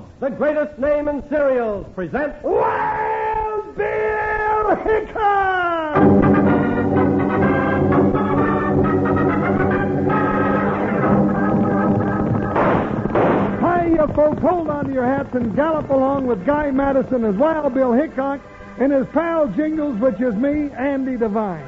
Kellogg's, the greatest name in cereals, present Wild Bill Hickock! Hiya, folks. Hold on to your hats and gallop along with Guy Madison as Wild Bill Hickock and his pal Jingles, which is me, Andy Devine.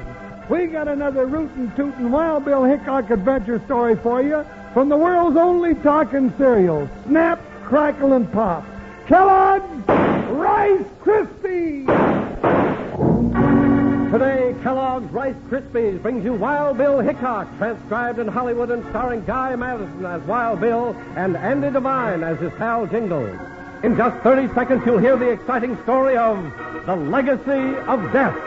We got another rootin' tootin' Wild Bill Hickock adventure story for you from the world's only talking cereal, Snap, Crackle, and Pop. Kellogg's Rice Krispies! Today, Kellogg's Rice Krispies brings you Wild Bill Hickock, transcribed in Hollywood and starring Guy Madison as Wild Bill and Andy Devine as his pal Jingles. In just 30 seconds, you'll hear the exciting story of The Legacy of Death.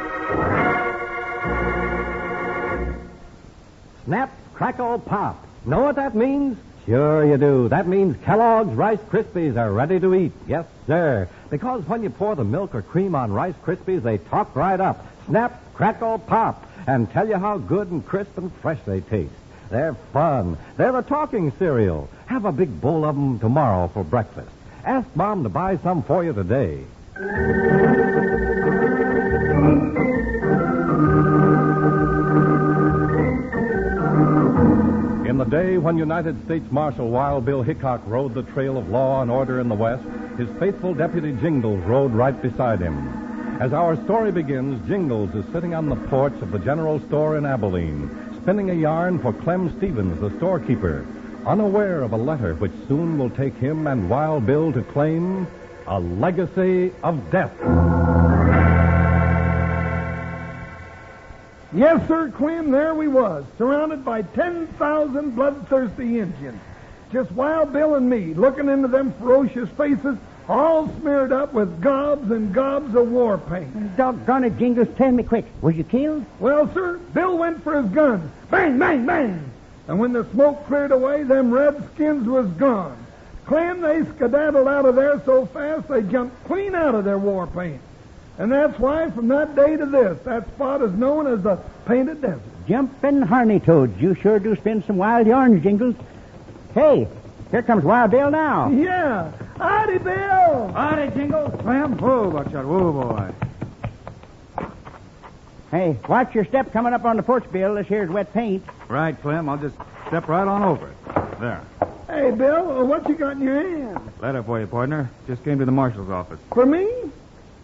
Snap, Crackle, Pop. Know what that means? Sure you do. That means Kellogg's Rice Krispies are ready to eat. Yes, sir. Because when you pour the milk or cream on Rice Krispies, they talk right up. Snap, crackle, pop, and tell you how good and crisp and fresh they taste. They're fun. They're the talking cereal. Have a big bowl of them tomorrow for breakfast. Ask Mom to buy some for you today. In the day when United States Marshal Wild Bill Hickock rode the trail of law and order in the West, his faithful deputy Jingles rode right beside him. As our story begins, Jingles is sitting on the porch of the general store in Abilene, spinning a yarn for Clem Stevens, the storekeeper, unaware of a letter which soon will take him and Wild Bill to claim a legacy of death. Yes, sir, Clem, there we was, surrounded by 10,000 bloodthirsty Indians. Just Wild Bill and me, looking into them ferocious faces, all smeared up with gobs and gobs of war paint. Doggone it, Jingles, tell me quick. Was you killed? Well, sir, Bill went for his gun. Bang, bang, bang. And when the smoke cleared away, them redskins was gone. Clem, they skedaddled out of there so fast they jumped clean out of their war paint. And that's why, from that day to this, that spot is known as the Painted Desert. Jumping harney toads. You sure do spin some wild yarns, Jingles. Hey, here comes Wild Bill now. Yeah. Howdy, Bill. Howdy, Jingles. Clem. Whoa, Buckshot. Whoa, boy. Hey, watch your step coming up on the porch, Bill. This here's wet paint. Right, Clem. I'll just step right on over it. There. Hey, Bill, what you got in your hand? Letter for you, partner. Just came to the marshal's office. For me?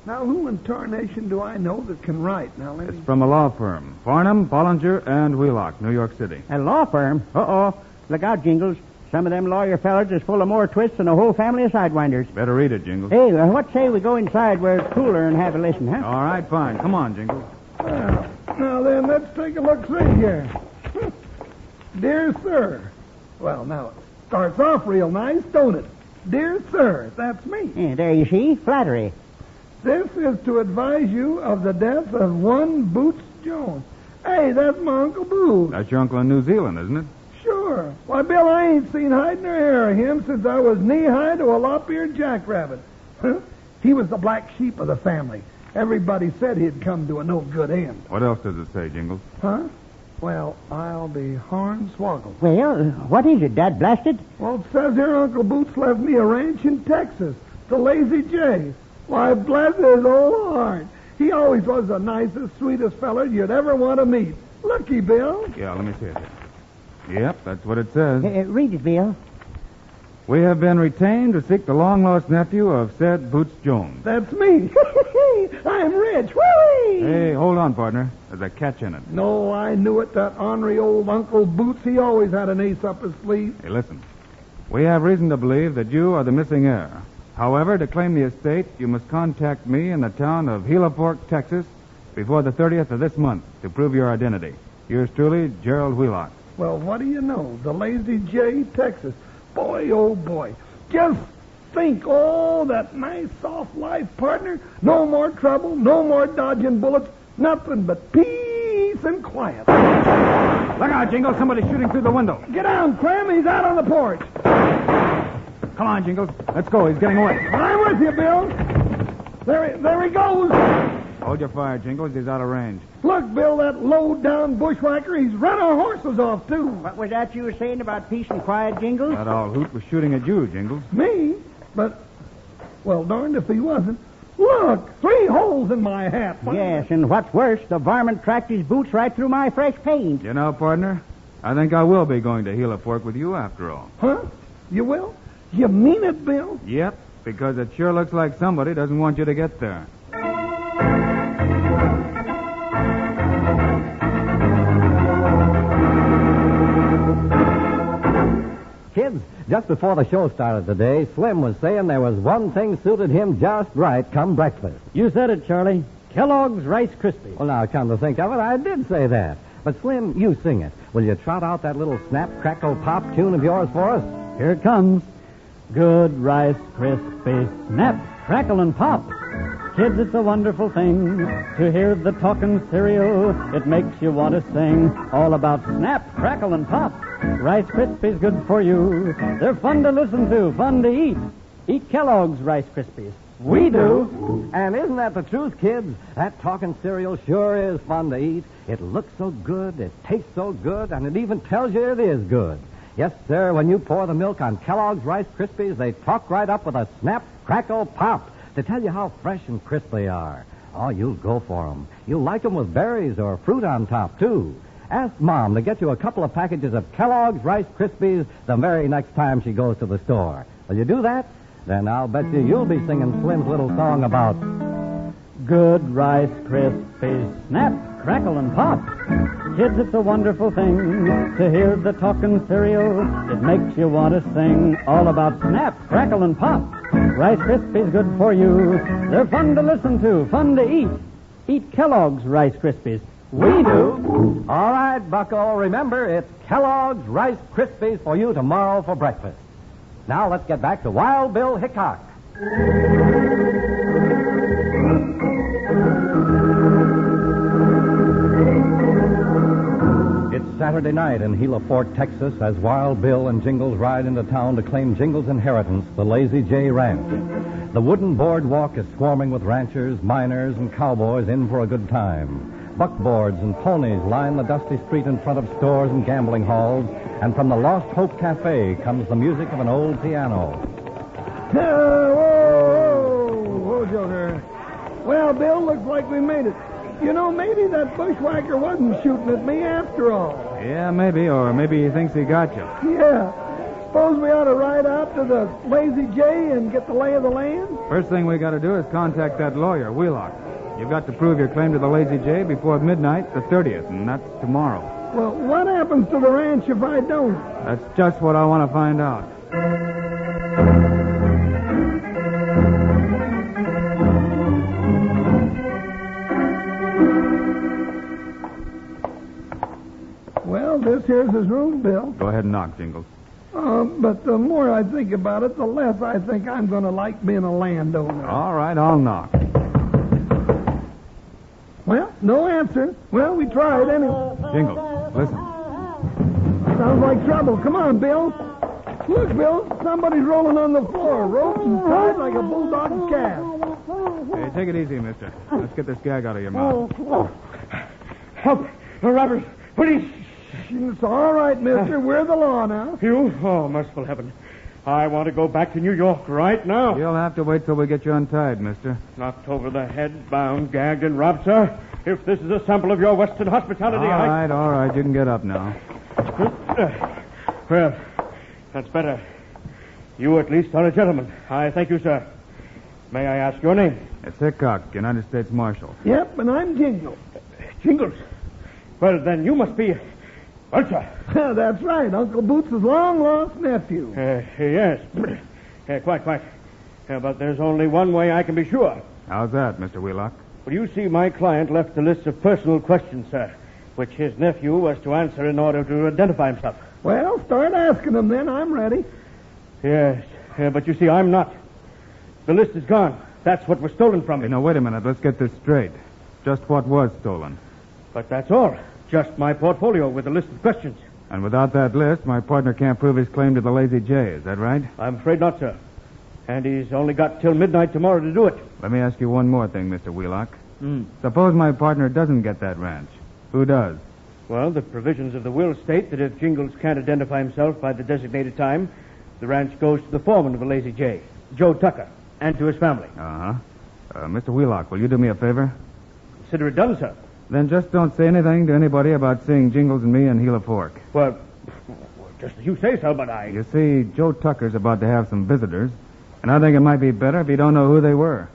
Now, who in tarnation do I know that can write? Now, let me... It's from a law firm. Farnham, Bollinger, and Wheelock, New York City. A law firm? Uh-oh. Look out, Jingles. Some of them lawyer fellers is full of more twists than a whole family of sidewinders. Better read it, Jingles. Hey, what say we go inside where it's cooler and have a listen, huh? All right, fine. Come on, Jingles. Well, now then, let's take a look-see here. Dear Sir. Well, now, it starts off real nice, don't it? Dear Sir, that's me. Yeah, there you see. Flattery. This is to advise you of the death of one Boots Jones. Hey, that's my Uncle Boots. That's your uncle in New Zealand, isn't it? Sure. Why, Bill, I ain't seen hide nor hair of him since I was knee-high to a lop-eared jackrabbit. He was the black sheep of the family. Everybody said he'd come to a no-good end. What else does it say, Jingles? Huh? Well, I'll be hornswoggled. Well, what is it, Dad blasted? Well, it says here Uncle Boots left me a ranch in Texas, the Lazy J. Why, bless his old heart. He always was the nicest, sweetest feller you'd ever want to meet. Looky, Bill. Yeah, let me see it here. Yep, that's what it says. Read it, Bill. We have been retained to seek the long-lost nephew of said Boots Jones. That's me. I'm rich. Whee! Hey, hold on, partner. There's a catch in it. No, I knew it. That ornery old Uncle Boots, he always had an ace up his sleeve. Hey, listen. We have reason to believe that you are the missing heir. However, to claim the estate, you must contact me in the town of Gila Fork, Texas, before the 30th of this month to prove your identity. Yours truly, Gerald Wheelock. Well, what do you know? The Lazy J, Texas. Boy, oh boy. Just think, oh, that nice, soft life, partner. No more trouble, no more dodging bullets, nothing but peace and quiet. Look out, Jingles. Somebody's shooting through the window. Get down, Clem. He's out on the porch. Come on, Jingles. Let's go. He's getting away. I'm with you, Bill. There he goes. Hold your fire, Jingles. He's out of range. Look, Bill, that low-down bushwhacker, he's run our horses off, too. What was that you were saying about peace and quiet, Jingles? That old hoot was shooting at you, Jingles. Me? But Well, darned if he wasn't. Look, 3 holes in my hat. Yes, and what's worse, the varmint tracked his boots right through my fresh paint. You know, partner, I think I will be going to Gila Fork with you after all. Huh? You will? You mean it, Bill? Yep, because it sure looks like somebody doesn't want you to get there. Kids, just before the show started today, Slim was saying there was one thing suited him just right come breakfast. You said it, Charlie. Kellogg's Rice Krispies. Well, now, come to think of it, I did say that. But, Slim, you sing it. Will you trot out that little snap, crackle, pop tune of yours for us? Here it comes. Good Rice Krispies. Snap, crackle, and pop. Kids, it's a wonderful thing to hear the talking cereal. It makes you want to sing all about snap, crackle, and pop. Rice Krispies good for you. They're fun to listen to, fun to eat. Eat Kellogg's Rice Krispies. We do. And isn't that the truth, kids? That talking cereal sure is fun to eat. It looks so good, it tastes so good, and it even tells you it is good. Yes, sir, when you pour the milk on Kellogg's Rice Krispies, they talk right up with a snap, crackle, pop to tell you how fresh and crisp they are. Oh, you'll go for them. You'll like them with berries or fruit on top, too. Ask Mom to get you a couple of packages of Kellogg's Rice Krispies the very next time she goes to the store. Will you do that? Then I'll bet you'll be singing Slim's little song about Good Rice Krispies. Snap, crackle, and pop. Kids, it's a wonderful thing to hear the talking cereal. It makes you want to sing all about snap, crackle, and pop. Rice Krispies good for you. They're fun to listen to, fun to eat. Eat Kellogg's Rice Krispies. We do. All right, Bucko, remember, it's Kellogg's Rice Krispies for you tomorrow for breakfast. Now let's get back to Wild Bill Hickock. It's Saturday night in Gila Fork, Texas, as Wild Bill and Jingles ride into town to claim Jingles' inheritance, the Lazy J Ranch. The wooden boardwalk is swarming with ranchers, miners, and cowboys in for a good time. Buckboards and ponies line the dusty street in front of stores and gambling halls, and from the Lost Hope Cafe comes the music of an old piano. Whoa, Joker. Well, Bill, looks like we made it. You know, maybe that bushwhacker wasn't shooting at me after all. Yeah, maybe, or maybe he thinks he got you. Yeah. Suppose we ought to ride out to the Lazy J and get the lay of the land? First thing we got to do is contact that lawyer, Wheelock. You've got to prove your claim to the Lazy J before midnight, the 30th, and that's tomorrow. Well, what happens to the ranch if I don't? That's just what I want to find out. Well, this here's his room, Bill. Go ahead and knock, Jingles. But the more I think about it, the less I think I'm going to like being a landowner. All right, I'll knock. Well, no answer. Well, we tried anyway. Jingles, listen. Sounds like trouble. Come on, Bill. Look, Bill, somebody's rolling on the floor, roped and tied like a bulldog calf. Hey, take it easy, mister. Let's get this gag out of your mouth. Help! Robbers! Police! It's all right, mister. We're the law now. You? Oh, merciful heaven. I want to go back to New York right now. You'll have to wait till we get you untied, mister. Knocked over the head, bound, gagged, and robbed, sir. If this is a sample of your Western hospitality, All right. You can get up now. Well, that's better. You at least are a gentleman. I thank you, sir. May I ask your name? It's Hickock, United States Marshal. Yep, and I'm Jingles. Jingles. Well, then you must be... Well, sir. That's right, Uncle Boots' long-lost nephew. Yes. Quite. But there's only one way I can be sure. How's that, Mr. Wheelock? Well, you see, my client left a list of personal questions, sir, which his nephew was to answer in order to identify himself. Well, start asking them then. I'm ready. Yes, but you see, I'm not. The list is gone. That's what was stolen from me. Hey, now, wait a minute. Let's get this straight. Just what was stolen? But that's all. Just my portfolio with a list of questions. And without that list, my partner can't prove his claim to the Lazy J. Is that right? I'm afraid not, sir. And he's only got till midnight tomorrow to do it. Let me ask you one more thing, Mr. Wheelock. Suppose my partner doesn't get that ranch. Who does? Well, the provisions of the will state that if Jingles can't identify himself by the designated time, the ranch goes to the foreman of the Lazy J, Joe Tucker. and to his family. Uh-huh. Mr. Wheelock, will you do me a favor? Consider it done, sir. Then just don't say anything to anybody about seeing Jingles and me in Gila Fork. Well, just as you say so, but I... You see, Joe Tucker's about to have some visitors, and I think it might be better if you don't know who they were.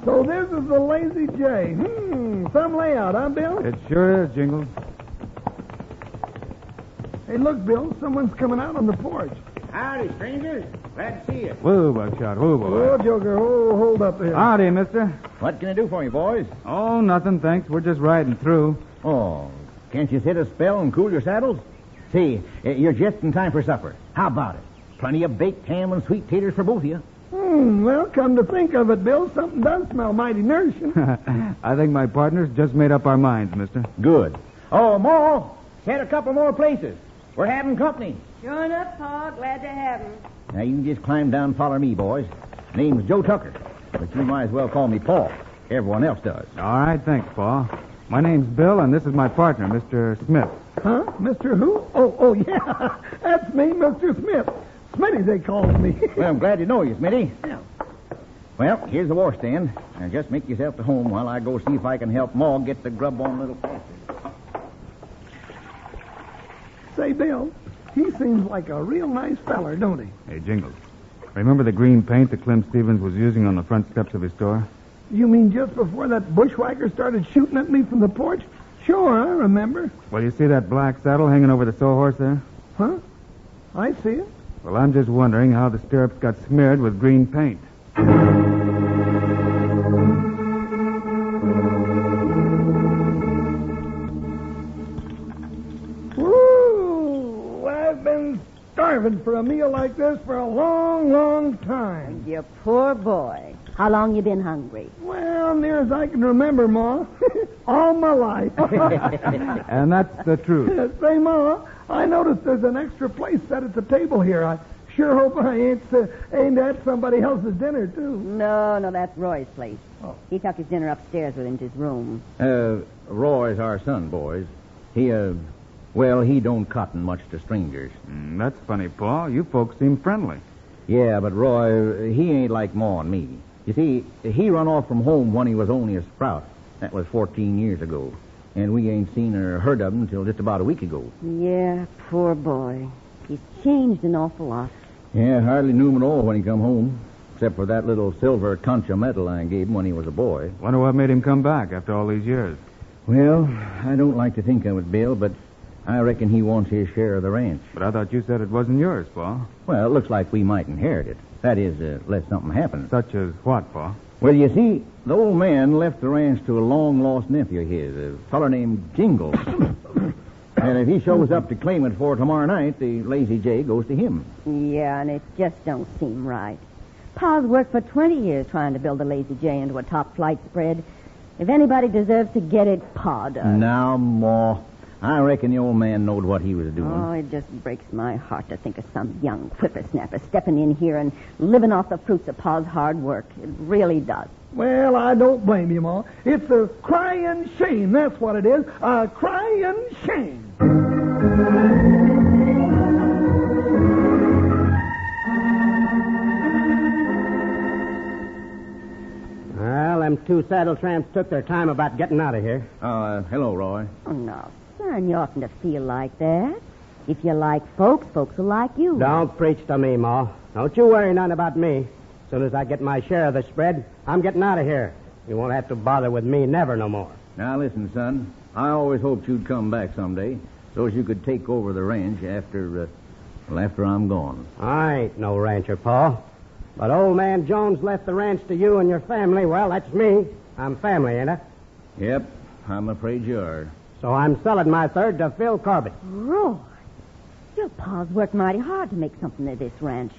So this is the Lazy J. Some layout, huh, Bill? It sure is, Jingles. Hey, look, Bill, someone's coming out on the porch. Howdy, strangers. Glad to see you. Whoa, Buckshot, whoa, boy. Oh, Joker, hold up there. Howdy, mister. What can I do for you, boys? Oh, nothing, thanks. We're just riding through. Oh, can't you sit a spell and cool your saddles? See, you're just in time for supper. How about it? Plenty of baked ham and sweet taters for both of you. Well, come to think of it, Bill, something does smell mighty nourishing. I think my partner's just made up our minds, mister. Good. Oh, Ma, set a couple more places. We're having company. Sure enough, Pa. Glad to have him. Now, you can just climb down and follow me, boys. Name's Joe Tucker, but you might as well call me Paul. Everyone else does. All right, thanks, Paul. My name's Bill, and this is my partner, Mr. Smith. Huh? Mr. Who? Oh, yeah. That's me, Mr. Smith. Smitty, they call me. Well, I'm glad to know you, Smitty. Yeah. Well, here's the washstand. Now, just make yourself at home while I go see if I can help Ma get the grub on a little faster. Say, Bill, he seems like a real nice feller, don't he? Hey, Jingles. Remember the green paint that Clem Stevens was using on the front steps of his store? You mean just before that bushwhacker started shooting at me from the porch? Sure, I remember. Well, you see that black saddle hanging over the sawhorse there? Huh? I see it. Well, I'm just wondering how the stirrups got smeared with green paint. Woo! I've been starving for a meal like this for a long, long time. You poor boy. How long you been hungry? Well, near as I can remember, Ma. All my life. And that's the truth. Say, Ma, I noticed there's an extra place set at the table here. I sure hope I ain't at somebody else's dinner, too. No, that's Roy's place. Oh. He took his dinner upstairs with him to his room. Roy's our son, boys. He don't cotton much to strangers. That's funny, Paul. You folks seem friendly. Yeah, but Roy, he ain't like Ma and me. You see, he run off from home when he was only a sprout. That was 14 years ago. And we ain't seen or heard of him until just about a week ago. Yeah, poor boy. He's changed an awful lot. Yeah, hardly knew him at all when he come home. Except for that little silver concha medal I gave him when he was a boy. Wonder what made him come back after all these years. Well, I don't like to think of it, Bill, but I reckon he wants his share of the ranch. But I thought you said it wasn't yours, Paul. Well, it looks like we might inherit it. That is, unless something happens. Such as what, Paul? Well, you see, the old man left the ranch to a long-lost nephew of his, a feller named Jingles. And if he shows up to claim it for tomorrow night, the Lazy J goes to him. Yeah, and it just don't seem right. Pa's worked for 20 years trying to build the Lazy J into a top-flight spread. If anybody deserves to get it, Pa does. Now, Ma, I reckon the old man knowed what he was doing. Oh, it just breaks my heart to think of some young whippersnapper stepping in here and living off the fruits of Pa's hard work. It really does. Well, I don't blame you, Ma. It's a crying shame, that's what it is. A crying shame. Well, them two saddle tramps took their time about getting out of here. Hello, Roy. Oh, no, son, you oughtn't to feel like that. If you like folks, folks will like you. Don't preach to me, Ma. Don't you worry none about me. As soon as I get my share of the spread, I'm getting out of here. You won't have to bother with me never no more. Now, listen, son. I always hoped you'd come back someday so as you could take over the ranch after I'm gone. I ain't no rancher, Pa. But old man Jones left the ranch to you and your family. Well, that's me. I'm family, ain't I? Yep, I'm afraid you are. So I'm selling my third to Phil Corbett. Roy, your Pa's worked mighty hard to make something of this ranch.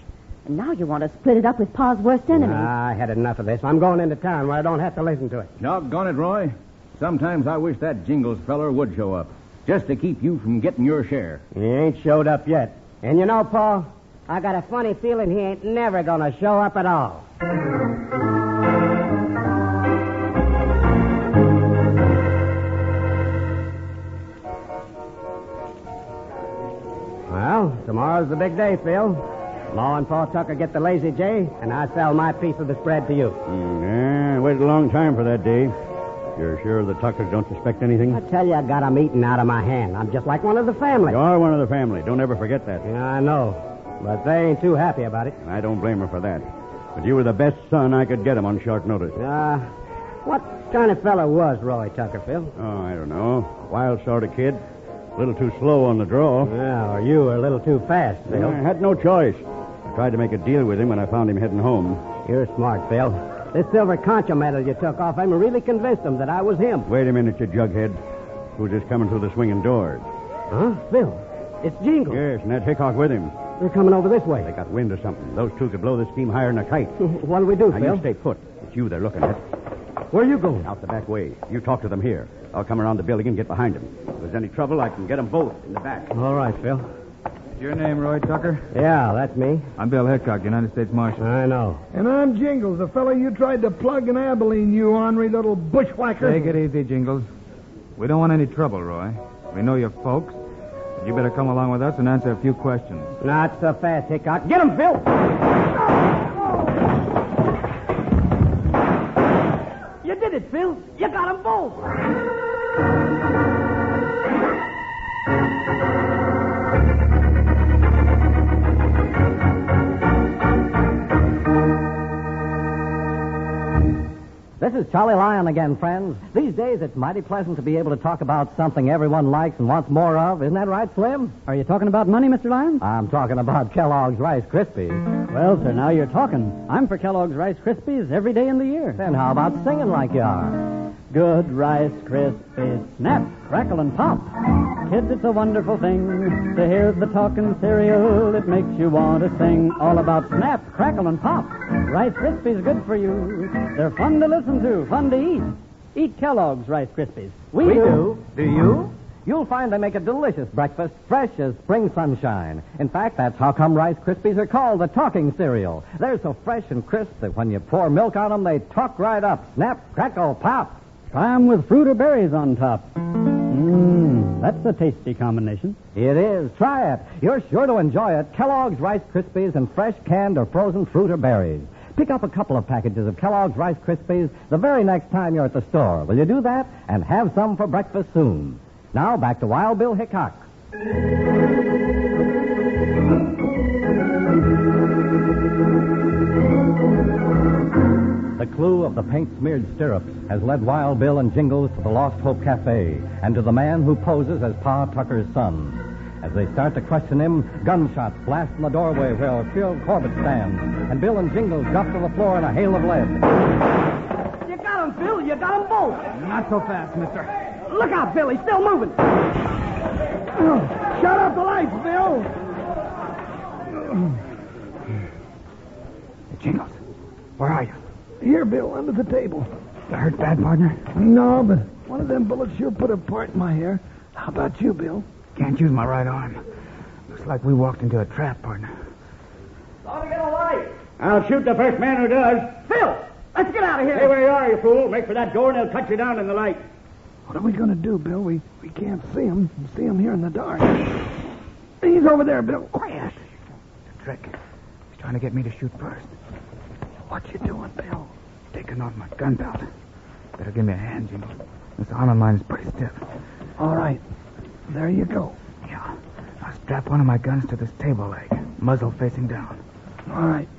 And now you want to split it up with Pa's worst enemy. I had enough of this. I'm going into town where I don't have to listen to it. Doggone it, Roy. Sometimes I wish that Jingles feller would show up, just to keep you from getting your share. He ain't showed up yet. And you know, Paul, I got a funny feeling he ain't never going to show up at all. Tomorrow's the big day, Phil. Ma and Pa Tucker get the Lazy J, and I sell my piece of the spread to you. Yeah, waited a long time for that day. You're sure the Tuckers don't suspect anything? I tell you, I got 'em eating out of my hand. I'm just like one of the family. You are one of the family. Don't ever forget that. Yeah, I know. But they ain't too happy about it. I don't blame her for that. But you were the best son I could get 'em on short notice. What kind of fellow was Roy Tucker, Phil? Oh, I don't know. Wild sort of kid. A little too slow on the draw. Yeah, or you were a little too fast, Phil. I had no choice. I tried to make a deal with him when I found him heading home. You're smart, Phil. This silver concha medal you took off him really convinced him that I was him. Wait a minute, you jughead. Who's just coming through the swinging doors? Huh? Phil, it's Jingle. Yes, and that Hickock with him. They're coming over this way. They got wind of something. Those two could blow the scheme higher than a kite. What'll we do, Now, Phil? you stay put. It's you they're looking at. Where are you going? Out the back way. You talk to them here. I'll come around the building and get behind them. If there's any trouble, I can get them both in the back. All right, Phil. Is your name Roy Tucker? Yeah, that's me. I'm Bill Hickock, United States Marshal. I know. And I'm Jingles, the fellow you tried to plug in Abilene, you ornery little bushwhacker. Take it easy, Jingles. We don't want any trouble, Roy. We know your folks. You better come along with us and answer a few questions. Not so fast, Hickock. Get him, Phil! You did it, Phil. You got them both. This is Charlie Lyon again, friends. These days, it's mighty pleasant to be able to talk about something everyone likes and wants more of. Isn't that right, Slim? Are you talking about money, Mr. Lyon? I'm talking about Kellogg's Rice Krispies. Well, sir, now you're talking. I'm for Kellogg's Rice Krispies every day in the year. Then how about singing like you are? Good Rice Krispies, snap, crackle, and pop. Kids, it's a wonderful thing to hear the talking cereal. It makes you want to sing all about snap, crackle, and pop. Rice Krispies good for you. They're fun to listen to, fun to eat. Eat Kellogg's Rice Krispies. We do. Do you? You'll find they make a delicious breakfast, fresh as spring sunshine. In fact, that's how come Rice Krispies are called the talking cereal. They're so fresh and crisp that when you pour milk on them, they talk right up. Snap, crackle, pop. Try 'em with fruit or berries on top. That's a tasty combination. It is. Try it. You're sure to enjoy it. Kellogg's Rice Krispies and fresh canned or frozen fruit or berries. Pick up a couple of packages of Kellogg's Rice Krispies the very next time you're at the store. Will you do that? And have some for breakfast soon. Now, back to Wild Bill Hickock. The clue of the paint-smeared stirrups has led Wild Bill and Jingles to the Lost Hope Cafe and to the man who poses as Pa Tucker's son. As they start to question him, gunshots blast in the doorway where Phil Corbett stands, and Bill and Jingles drop to the floor in a hail of lead. You got him, Phil. You got them both. Not so fast, mister. Look out, Phil. He's still moving. Shut off the lights, Bill. Jingles, where are you? Here, Bill, under the table. You hurt bad, partner? No, but one of them bullets sure put a part in my hair. How about you, Bill? Can't use my right arm. Looks like we walked into a trap, partner. Ought to get a light. I'll shoot the first man who does. Phil, let's get out of here. Stay where you are, you fool. Make for that door and they'll cut you down in the light. What are we going to do, Bill? We can't see him. See him here in the dark. He's over there, Bill. Quiet. The trick. He's trying to get me to shoot first. What you doing, Bill? Taking off my gun belt. Better give me a hand, Jingles. This arm of mine is pretty stiff. All right. There you go. Yeah. I'll strap one of my guns to this table leg, muzzle facing down. All right.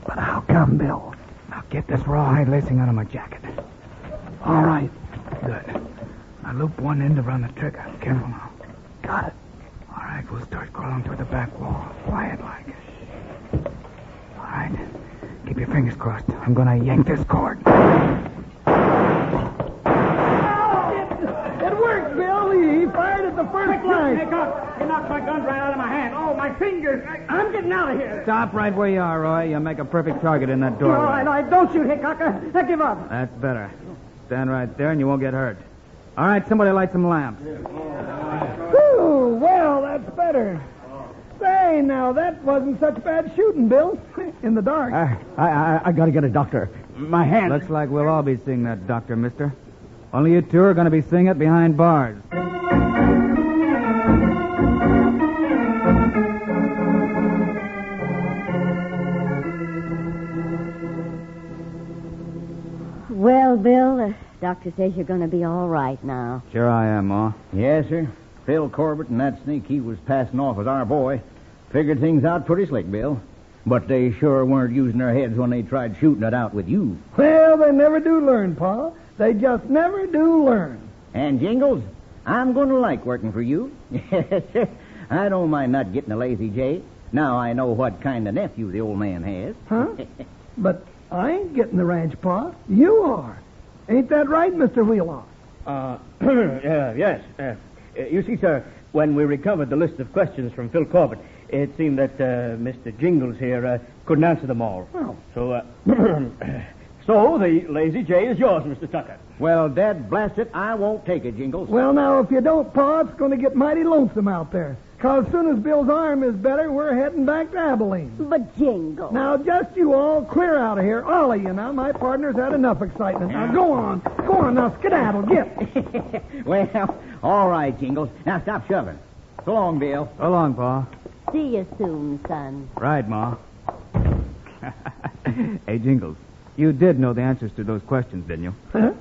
But how come, Bill? Now get this rawhide lacing out of my jacket. All right. Good. Now loop one end around the trigger. Careful now. Got it. All right, we'll start crawling toward the back wall. Quiet like. All right. Keep your fingers crossed. I'm gonna yank this cord. It worked, Bill. He fired at the first line. Hickock, you knocked my guns right out of my hand. Oh, my fingers. I'm getting out of here. Stop right where you are, Roy. You'll make a perfect target in that doorway. All right. Don't shoot, Hickock. I give up. That's better. Stand right there and you won't get hurt. All right, somebody light some lamps. Ooh, well, that's better. Say, now, that wasn't such bad shooting, Bill. In the dark. I got to get a doctor. My hand. Looks like we'll all be seeing that doctor, mister. Only you two are going to be seeing it behind bars. Well, Bill, the doctor says you're going to be all right now. Sure I am, Ma. Yes, sir. Phil Corbett and that snake he was passing off as our boy figured things out pretty slick, Bill. But they sure weren't using their heads when they tried shooting it out with you. Well, they never do learn, Pa. They just never do learn. And Jingles, I'm going to like working for you. Yes, sir. I don't mind not getting a lazy J. Now I know what kind of nephew the old man has. Huh? But I ain't getting the ranch, Pa. You are. Ain't that right, Mr. Wheelock? Yes. You see, sir, when we recovered the list of questions from Phil Corbett, it seemed that Mr. Jingles here couldn't answer them all. Oh. So, so the lazy J is yours, Mr. Tucker. Well, Dad blast it, I won't take it, Jingles. Well, now, if you don't, Pa, it's going to get mighty lonesome out there. 'Cause as soon as Bill's arm is better, we're heading back to Abilene. But Jingle. Now, just you all clear out of here. All of you now. My partner's had enough excitement. Now, go on. Go on now. Skedaddle. Get. Well, all right, Jingles. Now stop shoving. So long, Bill. So long, Pa. See you soon, son. Right, Ma. Hey, Jingles, you did know the answers to those questions, didn't you? Huh?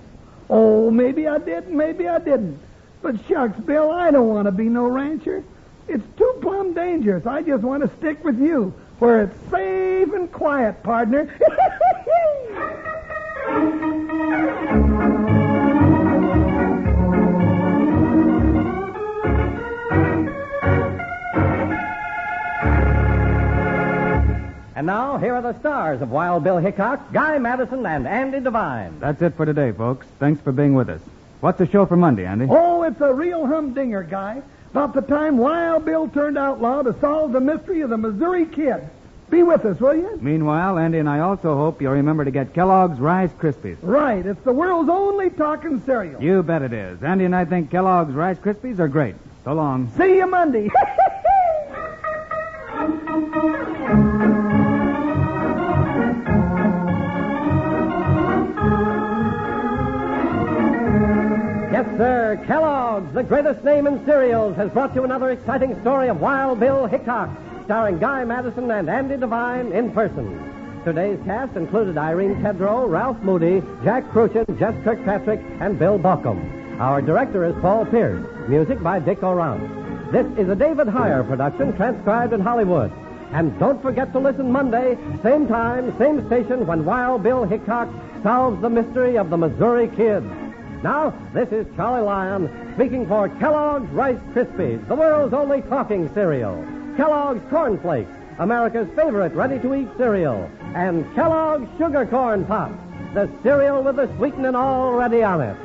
Oh, maybe I did, maybe I didn't. But shucks, Bill, I don't want to be no rancher. It's too plumb dangerous. I just want to stick with you, where it's safe and quiet, partner. And now, here are the stars of Wild Bill Hickock, Guy Madison, and Andy Devine. That's it for today, folks. Thanks for being with us. What's the show for Monday, Andy? Oh, it's a real humdinger, Guy. About the time Wild Bill turned outlaw to solve the mystery of the Missouri Kid. Be with us, will you? Meanwhile, Andy and I also hope you'll remember to get Kellogg's Rice Krispies. Right. It's the world's only talking cereal. You bet it is. Andy and I think Kellogg's Rice Krispies are great. So long. See you Monday. Yes, sir. Kellogg's, the greatest name in cereals, has brought you another exciting story of Wild Bill Hickock, starring Guy Madison and Andy Devine in person. Today's cast included Irene Tedrow, Ralph Moody, Jack Crucian, Jess Kirkpatrick, and Bill Baucom. Our director is Paul Pierce. Music by Dick O'Round. This is a David Heyer production transcribed in Hollywood. And don't forget to listen Monday, same time, same station, when Wild Bill Hickock solves the mystery of the Missouri Kid. Now, this is Charlie Lyon speaking for Kellogg's Rice Krispies, the world's only talking cereal. Kellogg's Corn Flakes, America's favorite ready-to-eat cereal. And Kellogg's Sugar Corn Pops, the cereal with the sweetening already on it.